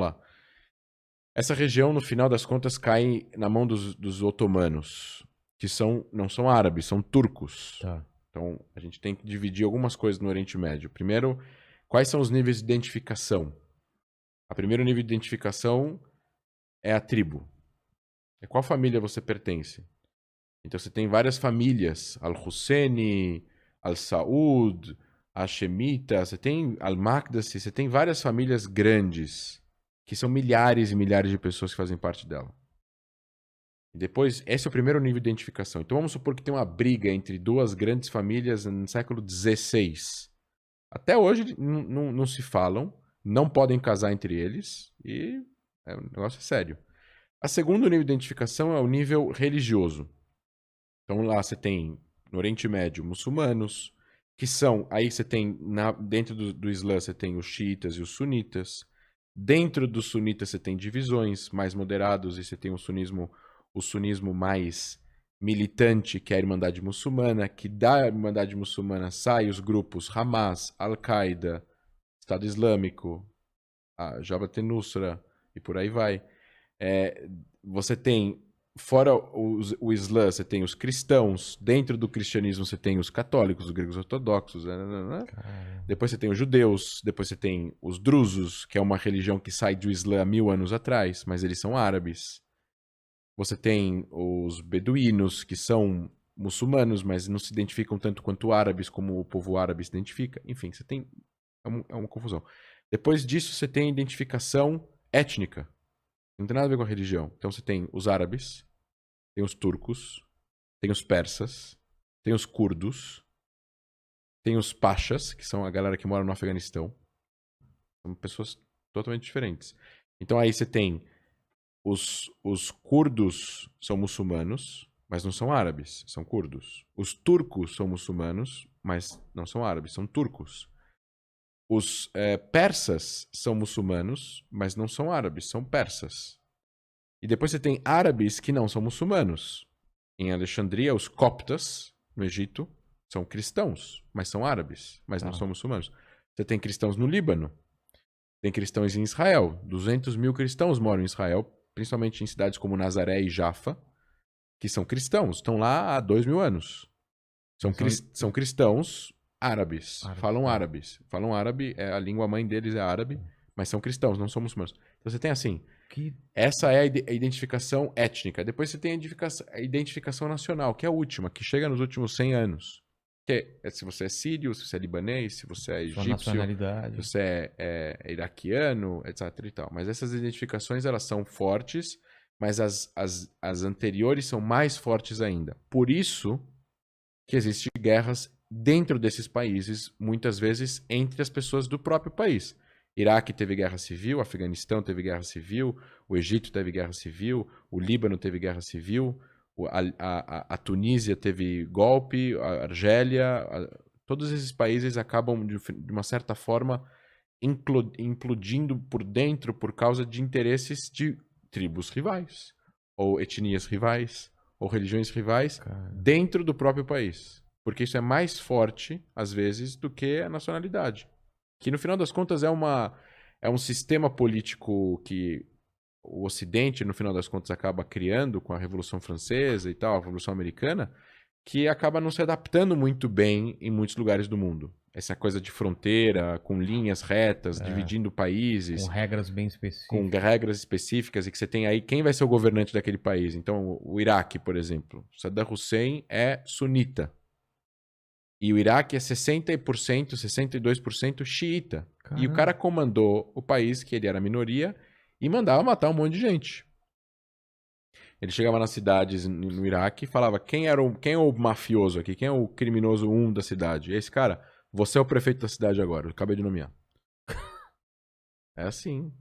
lá. Essa região, no final das contas, cai na mão dos otomanos, que não são árabes, são turcos. Tá. Então, a gente tem que dividir algumas coisas no Oriente Médio. Primeiro, quais são os níveis de identificação? O primeiro nível de identificação é a tribo. É qual família você pertence. Então, você tem várias famílias. Al-Husseini, Al-Saud, Hashemita, você tem Al-Maqdisi, você tem várias famílias grandes, que são milhares e milhares de pessoas que fazem parte dela. E depois, esse é o primeiro nível de identificação. Então, vamos supor que tem uma briga entre duas grandes famílias no século XVI. Até hoje não se falam, não podem casar entre eles, e o negócio é sério. A segundo nível de identificação é o nível religioso. Então lá você tem, no Oriente Médio, muçulmanos, que são, aí você tem, dentro do Islã você tem os xiitas e os sunitas. Dentro dos sunitas você tem divisões mais moderados e você tem o sunismo mais militante, que é a Irmandade Muçulmana, que da Irmandade Muçulmana saem os grupos Hamas, Al-Qaeda, Estado Islâmico, a Jabhat al-Nusra e por aí vai. Você tem, fora o Islã, você tem os cristãos. Dentro do cristianismo você tem os católicos, os gregos ortodoxos. Depois você tem os judeus. Depois você tem os drusos, que é uma religião que sai do Islã há 1000 anos atrás, mas eles são árabes. Você tem os beduínos, que são muçulmanos, mas não se identificam tanto quanto árabes, como o povo árabe se identifica. Enfim, você tem... É uma confusão. Depois disso, você tem a identificação étnica. Não tem nada a ver com a religião. Então você tem os árabes, tem os turcos, tem os persas, tem os curdos, tem os pachas, que são a galera que mora no Afeganistão. São pessoas totalmente diferentes. Então aí você tem os curdos são muçulmanos, mas não são árabes, são curdos. Os turcos são muçulmanos, mas não são árabes, são turcos. Os persas são muçulmanos, mas não são árabes, são persas. E depois você tem árabes que não são muçulmanos. Em Alexandria, os coptas, no Egito, são cristãos, mas são árabes, mas não são muçulmanos. Você tem cristãos no Líbano, tem cristãos em Israel. 200 mil cristãos moram em Israel, principalmente em cidades como Nazaré e Jaffa, que são cristãos, estão lá há 2000 anos. São cristãos árabes, falam árabes. Falam árabe, a língua mãe deles é árabe, mas são cristãos, não são muçulmanos. Então você tem assim, essa é a identificação étnica. Depois você tem a identificação nacional, que é a última, que chega nos últimos 100 anos. Que é se você é sírio, se você é libanês, se você é egípcio, se você é iraquiano, etc. e tal. Mas essas identificações, elas são fortes, mas as anteriores são mais fortes ainda. Por isso que existem guerras dentro desses países, muitas vezes entre as pessoas do próprio país. Iraque teve guerra civil, Afeganistão teve guerra civil, o Egito teve guerra civil, o Líbano teve guerra civil, a Tunísia teve golpe, a Argélia, todos esses países acabam, de uma certa forma, implodindo por dentro por causa de interesses de tribos rivais, ou etnias rivais, ou religiões rivais, dentro do próprio país. Porque isso é mais forte, às vezes, do que a nacionalidade. Que, no final das contas, é um sistema político que o Ocidente, no final das contas, acaba criando com a Revolução Francesa e tal, a Revolução Americana, que acaba não se adaptando muito bem em muitos lugares do mundo. Essa coisa de fronteira, com linhas retas, dividindo países. Com regras bem específicas. Com regras específicas, e que você tem aí quem vai ser o governante daquele país. Então, o Iraque, por exemplo. Saddam Hussein é sunita. E o Iraque é 60%, 62% xiita. Caramba. E o cara comandou o país, que ele era minoria, e mandava matar um monte de gente. Ele chegava nas cidades no Iraque e falava quem é o mafioso aqui, quem é o criminoso da cidade. E esse cara, você é o prefeito da cidade agora, eu acabei de nomear. É assim.